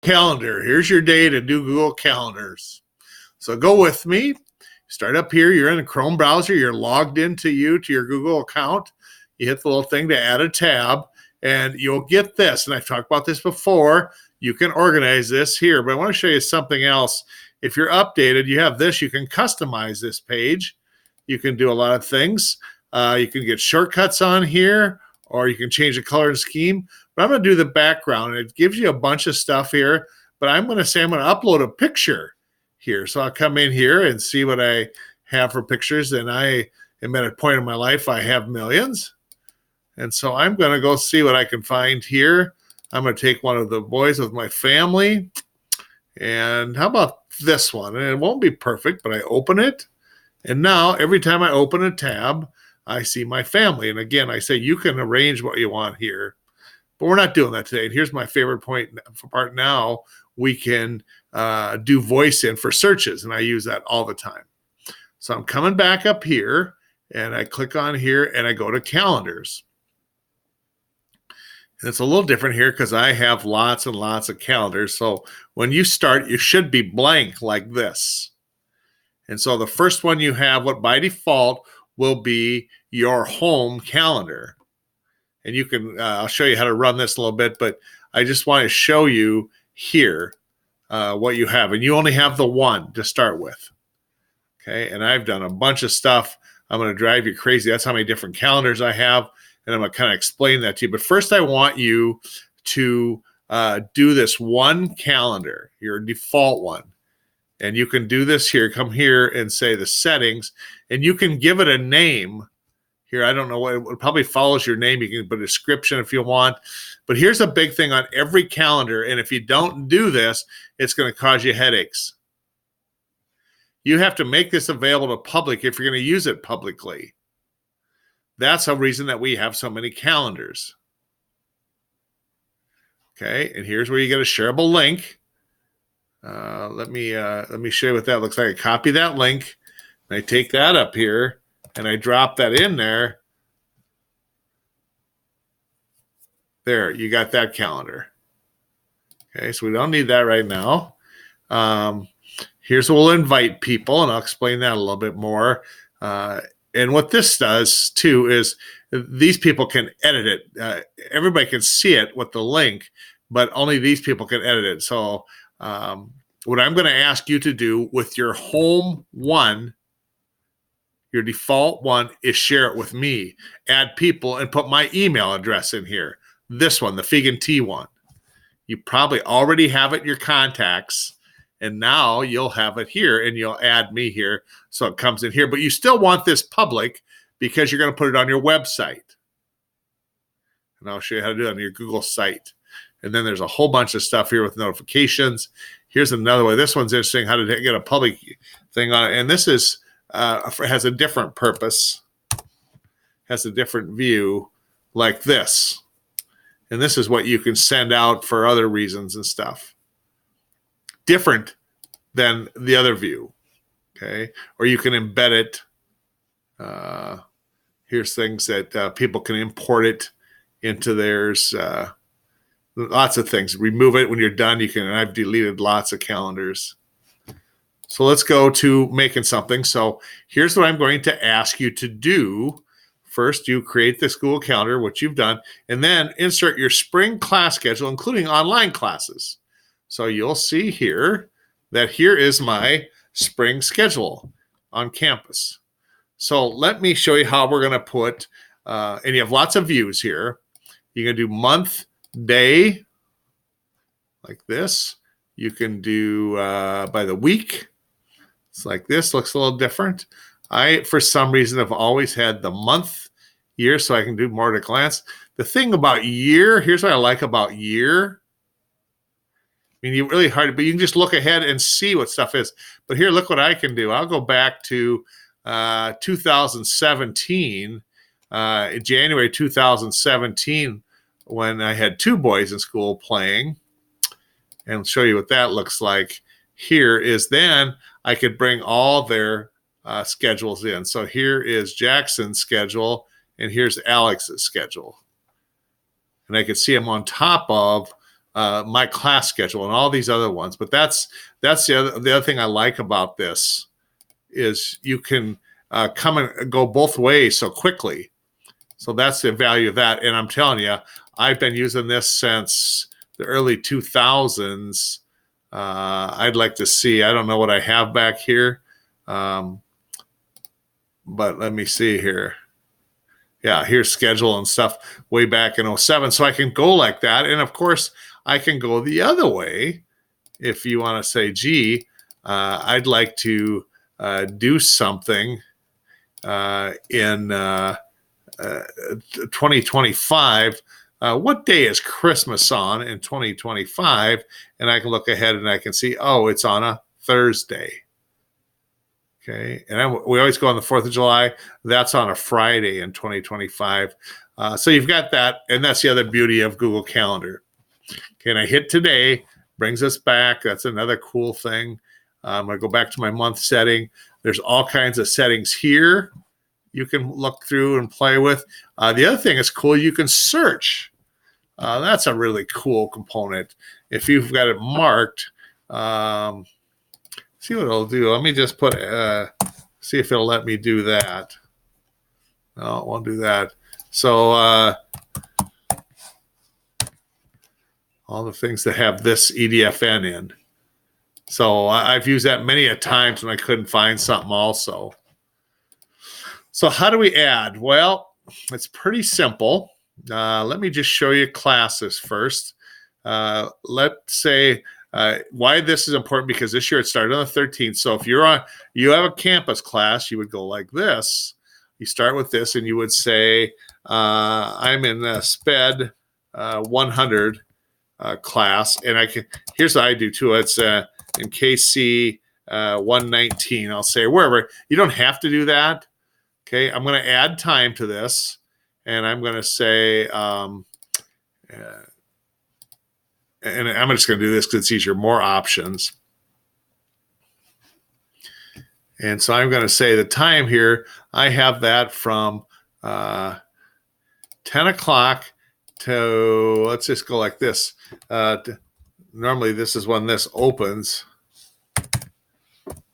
Calendar. Here's your day to do Google Calendars. So go with me. Start up here. You're in a Chrome browser. You're logged into your Google account. You hit the little thing to add a tab, and you'll get this. And I've talked about this before. You can organize this here, but I want to show you something else. If you're updated, you have this. You can customize this page. You can do a lot of things. You can get shortcuts on here, or you can change the color and scheme. But I'm going to do the background. It gives you a bunch of stuff here, but I'm going to say I'm going to upload a picture here. So I'll come in here and see what I have for pictures. And I am at a point in my life, I have millions. And so I'm going to go see what I can find here. I'm going to take one of the boys with my family. And how about this one? And it won't be perfect, but I open it. And now every time I open a tab, I see my family. And again, I say you can arrange what you want here. But we're not doing that today. And here's my favorite part now. We can do voice in for searches. And I use that all the time. So I'm coming back up here. And I click on here. And I go to calendars. And it's a little different here because I have lots and lots of calendars. So when you start, you should be blank like this. And so the first one you have, what by default will be your home calendar. And you can, I'll show you how to run this a little bit, but I just want to show you here what you have. And you only have the one to start with. Okay, and I've done a bunch of stuff. I'm going to drive you crazy. That's how many different calendars I have. And I'm going to kind of explain that to you. But first, I want you to do this one calendar, your default one. And you can do this here. Come here and say the settings. And you can give it a name. Here, I don't know what, it probably follows your name. You can put a description if you want. But here's a big thing on every calendar. And if you don't do this, it's going to cause you headaches. You have to make this available to public if you're going to use it publicly. That's a reason that we have so many calendars. Okay, and here's where you get a shareable link. Let me show you what that looks like. I copy that link, and I take that up here, and I drop that in there. There, you got that calendar. Okay, so we don't need that right now. Here's where we'll invite people, and I'll explain that a little bit more. And what this does, too, is these people can edit it. Everybody can see it with the link, but only these people can edit it. So what I'm going to ask you to do with your home one, your default one, is share it with me. Add people and put my email address in here. This one, the Fig and Tea one. You probably already have it in your contacts. And now you'll have it here, and you'll add me here so it comes in here. But you still want this public because you're going to put it on your website. And I'll show you how to do it on your Google site. And then there's a whole bunch of stuff here with notifications. Here's another way. This one's interesting, how to get a public thing on it. And this is has a different purpose, has a different view like this. And this is what you can send out for other reasons and stuff. Different than the other view, okay? Or you can embed it. Here's things that people can import it into theirs. Lots of things. Remove it when you're done. You can. And I've deleted lots of calendars. So let's go to making something. So here's what I'm going to ask you to do. First, you create this Google Calendar, which you've done, and then insert your spring class schedule, including online classes. So you'll see here that here is my spring schedule on campus. So let me show you how we're going to put, and you have lots of views here. You can do month, day, like this. You can do by the week. It's like this, looks a little different. I, for some reason, have always had the month, year, so I can do more at a glance. The thing about year, here's what I like about year. I mean, you really hard, but you can just look ahead and see what stuff is. But here, look what I can do. I'll go back to 2017, January 2017, when I had two boys in school playing, and show you what that looks like. Here is then I could bring all their schedules in. So here is Jackson's schedule, and here's Alex's schedule. And I could see them on top of my class schedule and all these other ones. But that's the other thing I like about this is you can come and go both ways so quickly. So that's the value of that. And I'm telling you, I've been using this since the early 2000s. I'd like to see, I don't know what I have back here. But let me see here. Yeah, here's schedule and stuff way back in 07. So I can go like that. And of course, I can go the other way. If you want to say, gee, I'd like to do something in 2025. What day is Christmas on in 2025? And I can look ahead and I can see, oh, it's on a Thursday. Okay. And we always go on the 4th of July. That's on a Friday in 2025. So you've got that. And that's the other beauty of Google Calendar. Okay. And I hit today, brings us back. That's another cool thing. I'm going to go back to my month setting. There's all kinds of settings here you can look through and play with. The other thing is cool. You can search. That's a really cool component. If you've got it marked, see what it'll do. Let me just put, see if it'll let me do that. No, it won't do that. So all the things that have this EDFN in. So I've used that many a times when I couldn't find something also. So how do we add? Well, it's pretty simple. Let me just show you classes first. Let's say why this is important, because this year it started on the 13th. So if you have a campus class, you would go like this. You start with this and you would say, I'm in SPED 100 class. And here's what I do too. It's in KC 119. I'll say wherever. You don't have to do that. Okay, I'm going to add time to this, and I'm going to say, and I'm just going to do this because it's easier, more options. And so I'm going to say the time here, I have that from 10 o'clock to, let's just go like this. Normally this is when this opens,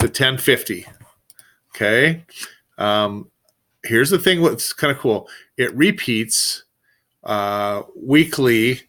to 10:50. Okay. Here's the thing what's kind of cool. It repeats weekly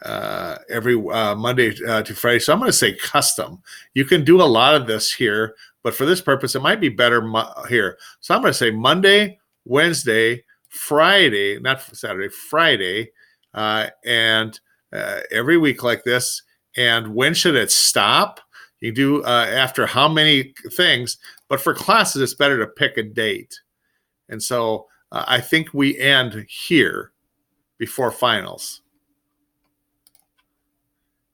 every Monday to Friday. So I'm going to say custom. You can do a lot of this here, but for this purpose, it might be better here. So I'm going to say Monday, Wednesday, Friday, not Saturday, Friday, and every week like this. And when should it stop? You do after how many things, but for classes, it's better to pick a date. And so I think we end here before finals.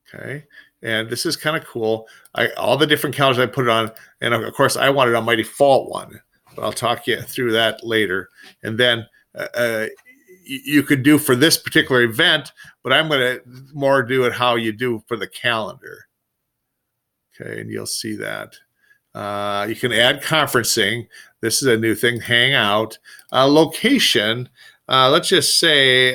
Okay. And this is kind of cool. All the different calendars I put it on, and of course I want it on my default one, but I'll talk you through that later. And then you could do for this particular event, but I'm going to more do it how you do for the calendar. Okay. And you'll see that. You can add conferencing. This is a new thing, Hangout. Location, let's just say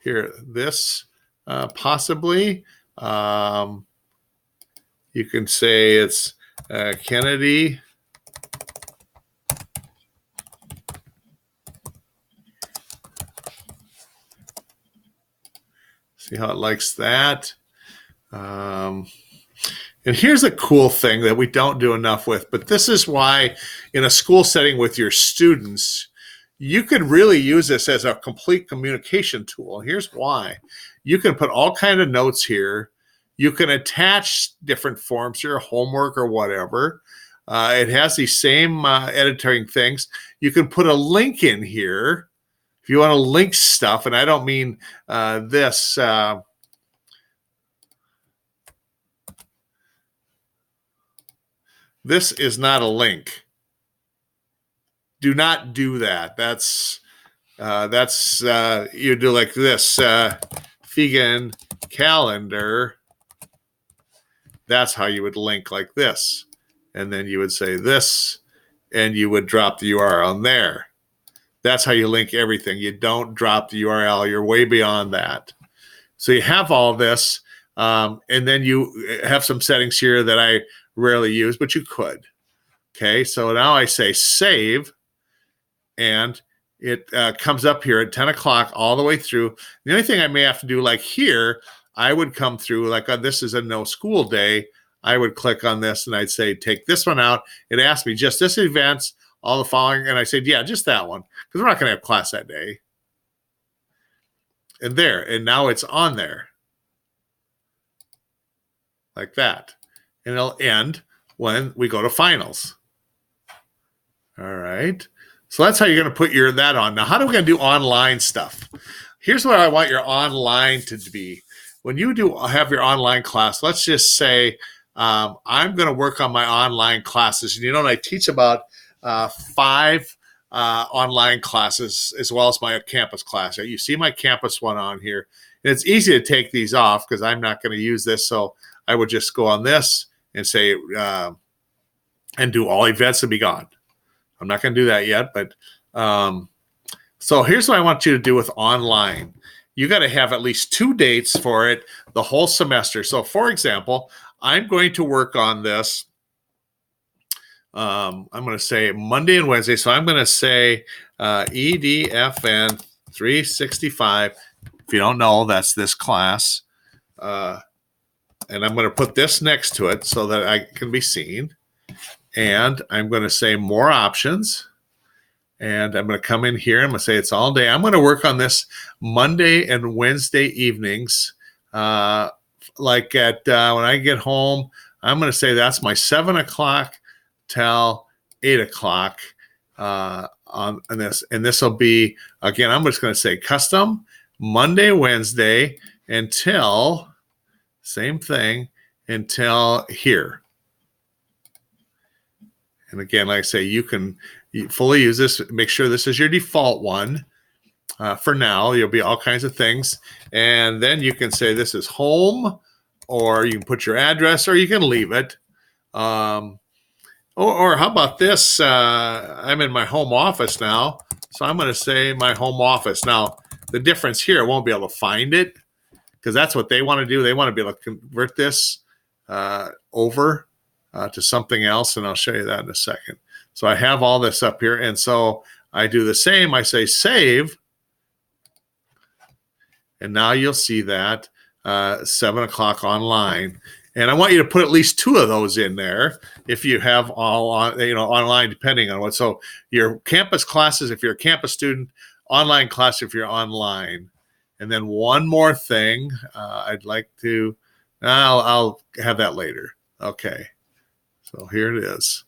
here, this possibly. You can say it's Kennedy. See how it likes that. And here's a cool thing that we don't do enough with, but this is why in a school setting with your students, you could really use this as a complete communication tool. Here's why. You can put all kinds of notes here. You can attach different forms to your homework or whatever. It has these same editing things. You can put a link in here if you want to link stuff, and I don't mean this. This is not a link. Do not do that. That's you do like this. Fegan calendar. That's how you would link like this. And then you would say this, and you would drop the URL on there. That's how you link everything. You don't drop the URL. You're way beyond that. So you have all this, and then you have some settings here that I rarely use, but you could. Okay, so now I say save, and it comes up here at 10 o'clock all the way through. The only thing I may have to do, like here, I would come through, like this is a no school day. I would click on this and I'd say, take this one out. It asked me just this events, all the following. And I said, yeah, just that one, because we're not going to have class that day. And there, and now it's on there. Like that. And it'll end when we go to finals. All right. So that's how you're going to put that on. Now, how are we going to do online stuff? Here's what I want your online to be. When you have your online class, let's just say I'm going to work on my online classes. And I teach about 5 online classes as well as my campus class. You see my campus one on here. And it's easy to take these off because I'm not going to use this. So I would just go on this and say, and do all events and be gone. I'm not going to do that yet, but so here's what I want you to do with online. You got to have at least 2 dates for it the whole semester. So for example, I'm going to work on this. I'm going to say Monday and Wednesday. So I'm going to say EDFN 365. If you don't know, that's this class. And I'm going to put this next to it so that I can be seen. And I'm going to say more options. And I'm going to come in here. I'm going to say it's all day. I'm going to work on this Monday and Wednesday evenings. Like at when I get home, I'm going to say that's my 7 o'clock till 8 o'clock on this. And this will be, again, I'm just going to say custom Monday, Wednesday until, same thing, until here. And again, like I say, you can fully use this. Make sure this is your default one. For now, you'll be all kinds of things. And then you can say this is home, or you can put your address, or you can leave it. Or how about this? I'm in my home office now. So I'm going to say my home office. Now, the difference here, I won't be able to find it because that's what they want to do. They want to be able to convert this over to something else, and I'll show you that in a second. So I have all this up here, and so I do the same. I say save, and now you'll see that 7 o'clock online. And I want you to put at least 2 of those in there if you have all on, online, depending on what. So your campus classes, if you're a campus student, online class if you're online. And then one more thing, I'd like to. I'll have that later. Okay. So here it is.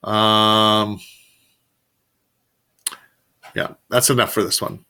Yeah, that's enough for this one.